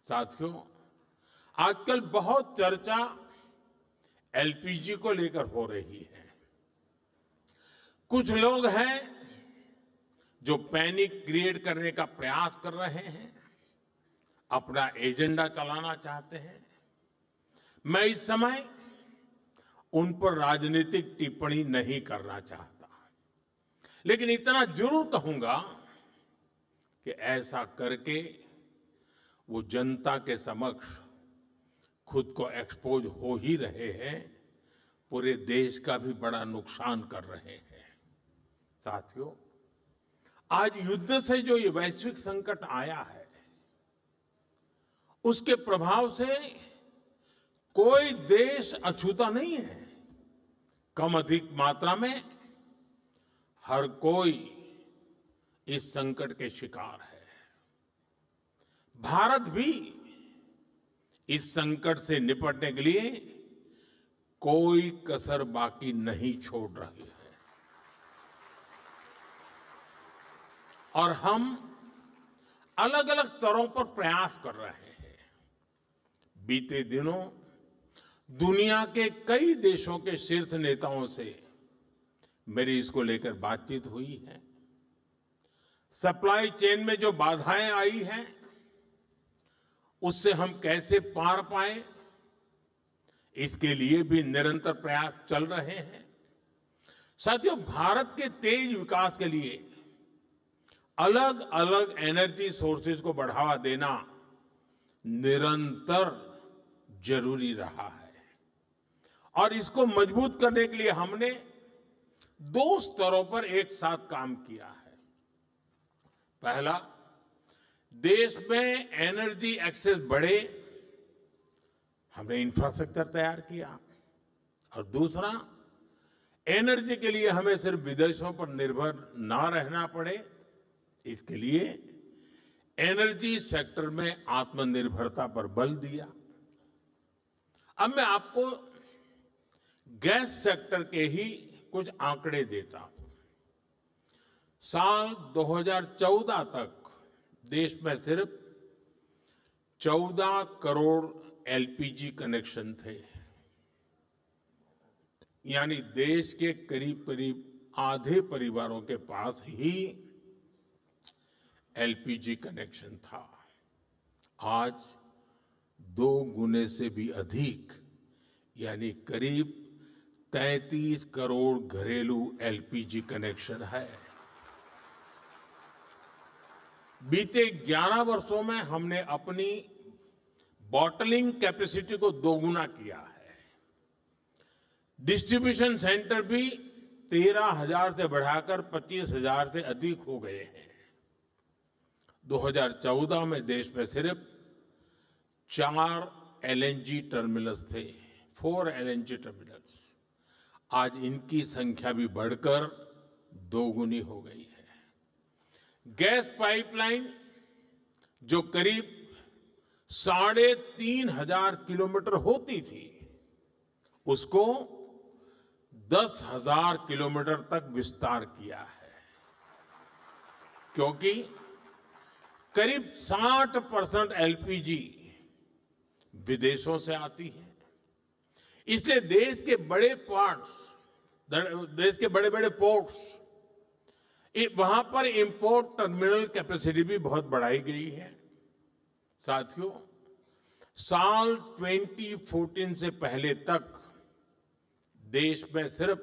साथियों, आजकल बहुत चर्चा एलपीजी को लेकर हो रही है। कुछ लोग हैं जो पैनिक क्रिएट करने का प्रयास कर रहे हैं, अपना एजेंडा चलाना चाहते हैं। मैं इस समय उन पर राजनीतिक टिप्पणी नहीं करना चाहता, लेकिन इतना जरूर कहूंगा कि ऐसा करके वो जनता के समक्ष खुद को एक्सपोज हो ही रहे हैं, पूरे देश का भी बड़ा नुकसान कर रहे हैं। साथियों, आज युद्ध से जो ये वैश्विक संकट आया है, उसके प्रभाव से कोई देश अछूता नहीं है। कम अधिक मात्रा में हर कोई इस संकट के शिकार है। भारत भी इस संकट से निपटने के लिए कोई कसर बाकी नहीं छोड़ रही है और हम अलग अलग स्तरों पर प्रयास कर रहे हैं। बीते दिनों दुनिया के कई देशों के शीर्ष नेताओं से मेरी इसको लेकर बातचीत हुई है। सप्लाई चेन में जो बाधाएं आई हैं, उससे हम कैसे पार पाए, इसके लिए भी निरंतर प्रयास चल रहे हैं। साथियों, भारत के तेज विकास के लिए अलग अलग एनर्जी सोर्सेज को बढ़ावा देना निरंतर जरूरी रहा है और इसको मजबूत करने के लिए हमने दो स्तरों पर एक साथ काम किया है। पहला, देश में एनर्जी एक्सेस बढ़े, हमने इंफ्रास्ट्रक्चर तैयार किया और दूसरा, एनर्जी के लिए हमें सिर्फ विदेशों पर निर्भर ना रहना पड़े, इसके लिए एनर्जी सेक्टर में आत्मनिर्भरता पर बल दिया। अब मैं आपको गैस सेक्टर के ही कुछ आंकड़े देता हूं। साल 2014 तक देश में सिर्फ 14 करोड़ एलपीजी कनेक्शन थे, यानी देश के करीब करीब आधे परिवारों के पास ही एलपीजी कनेक्शन था। आज 2 गुने से भी अधिक, यानी करीब 33 करोड़ घरेलू एलपीजी कनेक्शन है। बीते 11 वर्षों में हमने अपनी बॉटलिंग कैपेसिटी को दोगुना किया है। डिस्ट्रीब्यूशन सेंटर भी 13,000 से बढ़ाकर 25,000 से अधिक हो गए हैं। 2014 में देश में सिर्फ 4 एलएनजी टर्मिनल्स थे, 4 एलएनजी टर्मिनल्स। आज इनकी संख्या भी बढ़कर 2 गुनी हो गई है। गैस पाइपलाइन जो करीब 3,500 किलोमीटर होती थी, उसको 10,000 किलोमीटर तक विस्तार किया है, क्योंकि करीब 60% एलपीजी विदेशों से आती है। इसलिए देश के बड़े बड़े पोर्ट्स, वहां पर इंपोर्ट टर्मिनल कैपेसिटी भी बहुत बढ़ाई गई है। साथियों, साल 2014 से पहले तक देश में सिर्फ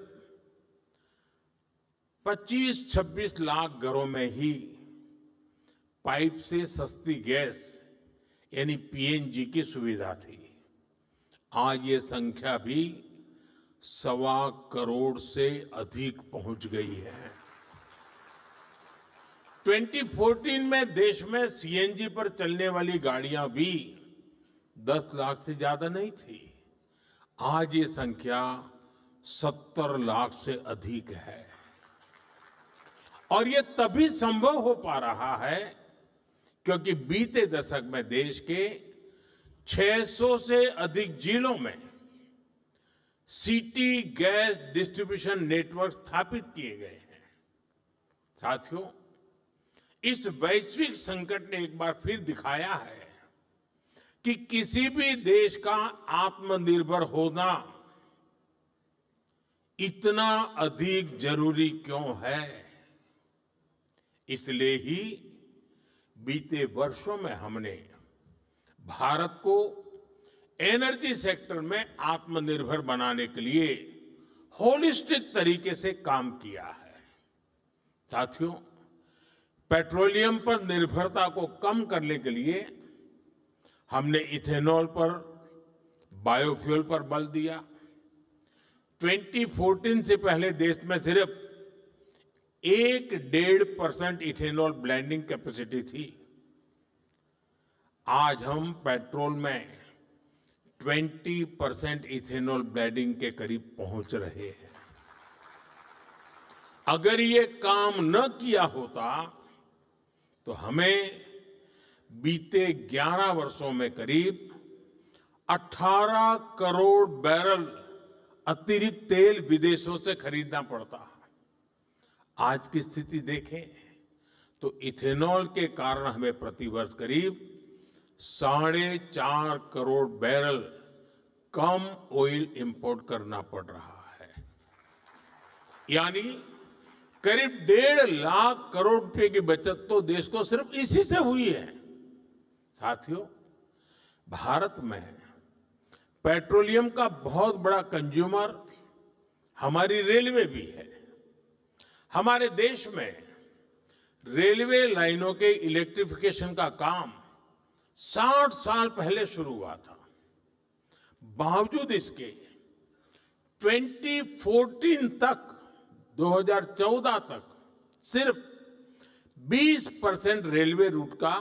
25-26 लाख घरों में ही पाइप से सस्ती गैस यानी पीएनजी की सुविधा थी। आज ये संख्या भी 1.25 करोड़ से अधिक पहुंच गई है। 2014 में देश में सीएनजी पर चलने वाली गाड़ियां भी 10 लाख से ज्यादा नहीं थी। आज ये संख्या 70 लाख से अधिक है और ये तभी संभव हो पा रहा है क्योंकि बीते दशक में देश के 600 से अधिक जिलों में सिटी गैस डिस्ट्रीब्यूशन नेटवर्क स्थापित किए गए हैं। साथियों, इस वैश्विक संकट ने एक बार फिर दिखाया है कि किसी भी देश का आत्मनिर्भर होना इतना अधिक जरूरी क्यों है। इसलिए ही बीते वर्षों में हमने भारत को एनर्जी सेक्टर में आत्मनिर्भर बनाने के लिए होलिस्टिक तरीके से काम किया है। साथियों, पेट्रोलियम पर निर्भरता को कम करने के लिए हमने इथेनॉल पर, बायोफ्यूल पर बल दिया। 2014 से पहले देश में सिर्फ 1-1.5% इथेनॉल ब्लेंडिंग कैपेसिटी थी। आज हम पेट्रोल में 20% इथेनॉल ब्लेंडिंग के करीब पहुंच रहे हैं। अगर ये काम न किया होता तो हमें बीते 11 वर्षों में करीब 18 करोड़ बैरल अतिरिक्त तेल विदेशों से खरीदना पड़ता। आज की स्थिति देखें तो इथेनॉल के कारण हमें प्रतिवर्ष करीब 4.5 करोड़ बैरल कम ऑयल इंपोर्ट करना पड़ रहा है। यानी करीब 1.5 लाख करोड़ रुपए की बचत तो देश को सिर्फ इसी से हुई है। साथियों, भारत में पेट्रोलियम का बहुत बड़ा कंज्यूमर हमारी रेलवे भी है। हमारे देश में रेलवे लाइनों के इलेक्ट्रिफिकेशन का काम 60 साल पहले शुरू हुआ था। बावजूद इसके 2014 तक, 2014 तक सिर्फ 20% रेलवे रूट का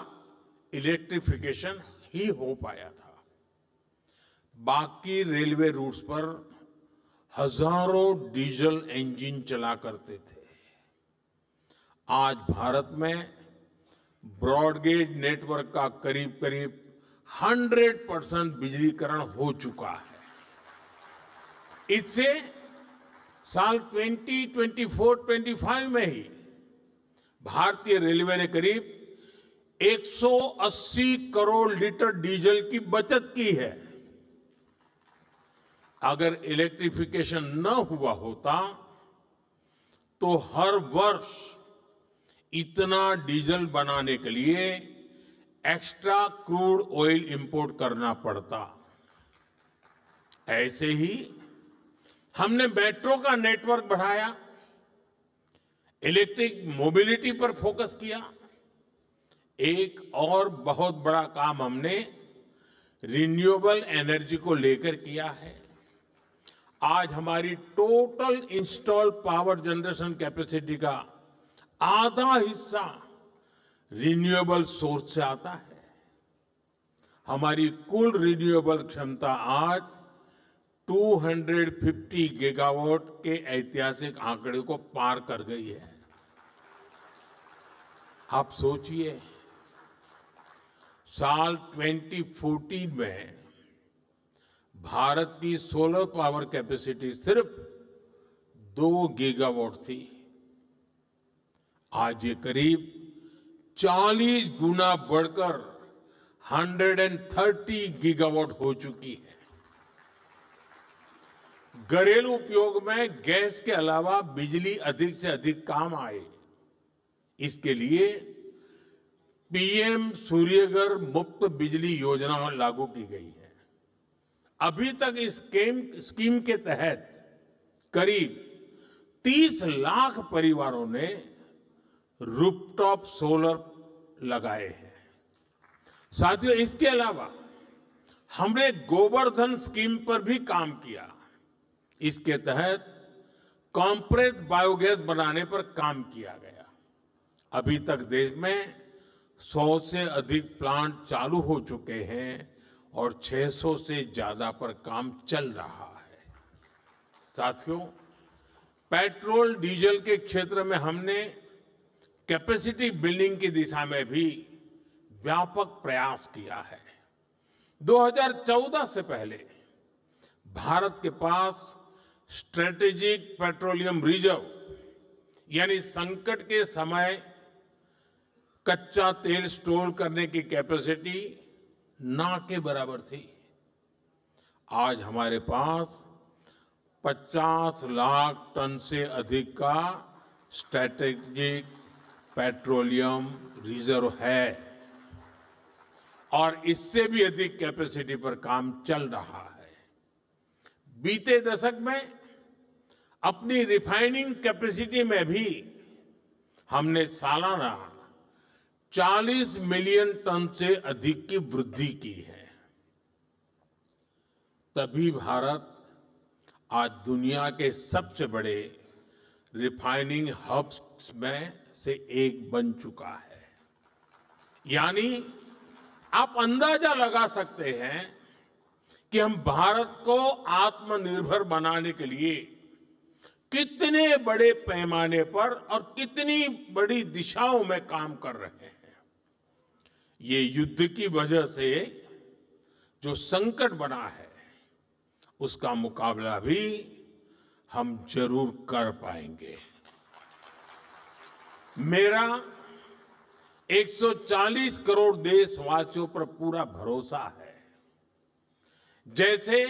इलेक्ट्रिफिकेशन ही हो पाया था। बाकी रेलवे रूट्स पर हजारों डीजल इंजन चला करते थे। आज भारत में ब्रॉडगेज नेटवर्क का करीब करीब 100% बिजलीकरण हो चुका है। इससे साल 2024-25 में ही भारतीय रेलवे ने करीब 180 करोड़ लीटर डीजल की बचत की है। अगर इलेक्ट्रिफिकेशन न हुआ होता तो हर वर्ष इतना डीजल बनाने के लिए एक्स्ट्रा क्रूड ऑयल इंपोर्ट करना पड़ता। ऐसे ही हमने मेट्रो का नेटवर्क बढ़ाया, इलेक्ट्रिक मोबिलिटी पर फोकस किया। एक और बहुत बड़ा काम हमने रिन्यूएबल एनर्जी को लेकर किया है। आज हमारी total install power generation capacity का आधा हिस्सा रिन्यूएबल सोर्स से आता है। हमारी कुल रिन्यूएबल क्षमता आज 250 गीगावाट के ऐतिहासिक आंकड़े को पार कर गई है। आप सोचिए, साल 2014 में भारत की सोलर पावर कैपेसिटी सिर्फ 2 गीगावाट थी। आज ये करीब 40 गुना बढ़कर 130 गीगावाट हो चुकी है। घरेलू उपयोग में गैस के अलावा बिजली अधिक से अधिक काम आए, इसके लिए पीएम सूर्यघर मुफ्त बिजली योजना लागू की गई है। अभी तक इस स्कीम के तहत करीब 30 लाख परिवारों ने रूफटॉप सोलर लगाए हैं। साथियों, इसके अलावा हमने गोवर्धन स्कीम पर भी काम किया। इसके तहत कॉम्प्रेस्ड बायोगैस बनाने पर काम किया गया। अभी तक देश में 100 से अधिक प्लांट चालू हो चुके हैं और 600 से ज्यादा पर काम चल रहा है। साथियों, पेट्रोल डीजल के क्षेत्र में हमने कैपेसिटी बिल्डिंग की दिशा में भी व्यापक प्रयास किया है। 2014 से पहले भारत के पास स्ट्रेटेजिक पेट्रोलियम रिजर्व यानी संकट के समय कच्चा तेल स्टोर करने की कैपेसिटी ना के बराबर थी। आज हमारे पास 50 लाख टन से अधिक का स्ट्रैटेजिक पेट्रोलियम रिजर्व है और इससे भी अधिक कैपेसिटी पर काम चल रहा है। बीते दशक में अपनी रिफाइनिंग कैपेसिटी में भी हमने सालाना 40 मिलियन टन से अधिक की वृद्धि की है। तभी भारत आज दुनिया के सबसे बड़े रिफाइनिंग हब्स में से एक बन चुका है। यानी आप अंदाजा लगा सकते हैं कि हम भारत को आत्मनिर्भर बनाने के लिए कितने बड़े पैमाने पर और कितनी बड़ी दिशाओं में काम कर रहे हैं। ये युद्ध की वजह से जो संकट बना है उसका मुकाबला भी हम जरूर कर पाएंगे। मेरा 140 करोड़ देशवासियों पर पूरा भरोसा है। जैसे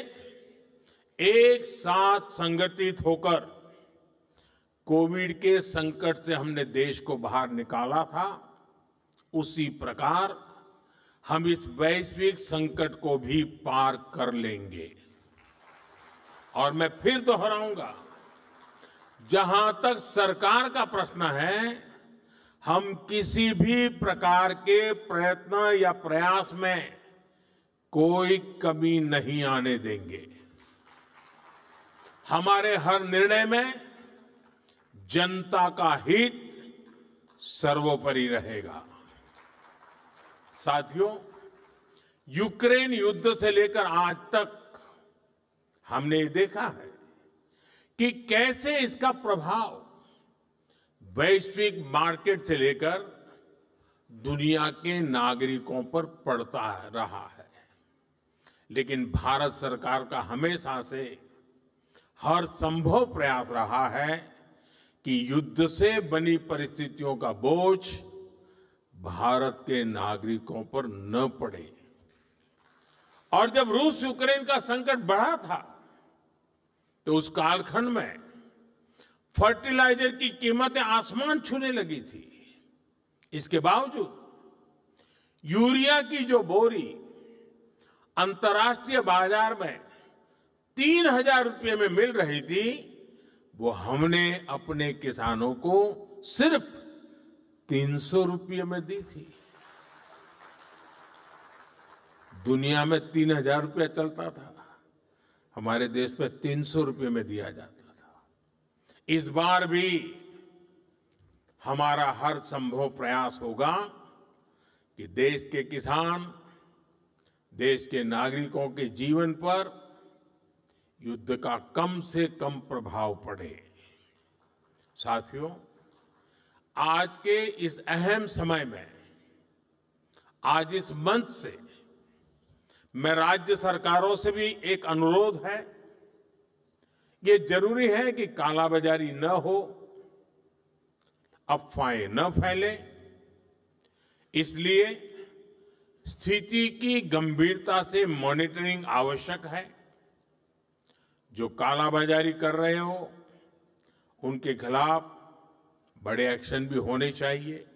एक साथ संगठित होकर कोविड के संकट से हमने देश को बाहर निकाला था, उसी प्रकार हम इस वैश्विक संकट को भी पार कर लेंगे। और मैं फिर दोहराऊंगा, जहां तक सरकार का प्रश्न है, हम किसी भी प्रकार के प्रयत्न या प्रयास में कोई कमी नहीं आने देंगे। हमारे हर निर्णय में जनता का हित सर्वोपरि रहेगा। साथियों, यूक्रेन युद्ध से लेकर आज तक हमने देखा है कि कैसे इसका प्रभाव वैश्विक मार्केट से लेकर दुनिया के नागरिकों पर पड़ता रहा है। लेकिन भारत सरकार का हमेशा से हर संभव प्रयास रहा है कि युद्ध से बनी परिस्थितियों का बोझ भारत के नागरिकों पर न पड़े। और जब रूस यूक्रेन का संकट बढ़ा था तो उस कालखंड में फर्टिलाइजर की कीमतें आसमान छूने लगी थी। इसके बावजूद यूरिया की जो बोरी अंतर्राष्ट्रीय बाजार में 3,000 रुपये में मिल रही थी, वो हमने अपने किसानों को सिर्फ 300 रुपये में दी थी। दुनिया में 3,000 रुपया चलता था, हमारे देश में 300 रुपये में दिया जाता था। इस बार भी हमारा हर संभव प्रयास होगा कि देश के किसान, देश के नागरिकों के जीवन पर युद्ध का कम से कम प्रभाव पड़े। साथियों, आज के इस अहम समय में, आज इस मंच से मैं राज्य सरकारों से भी एक अनुरोध है। ये जरूरी है कि कालाबाजारी न हो, अफवाहें न फैले। इसलिए स्थिति की गंभीरता से मॉनिटरिंग आवश्यक है। जो कालाबाजारी कर रहे हो, उनके खिलाफ बड़े एक्शन भी होने चाहिए।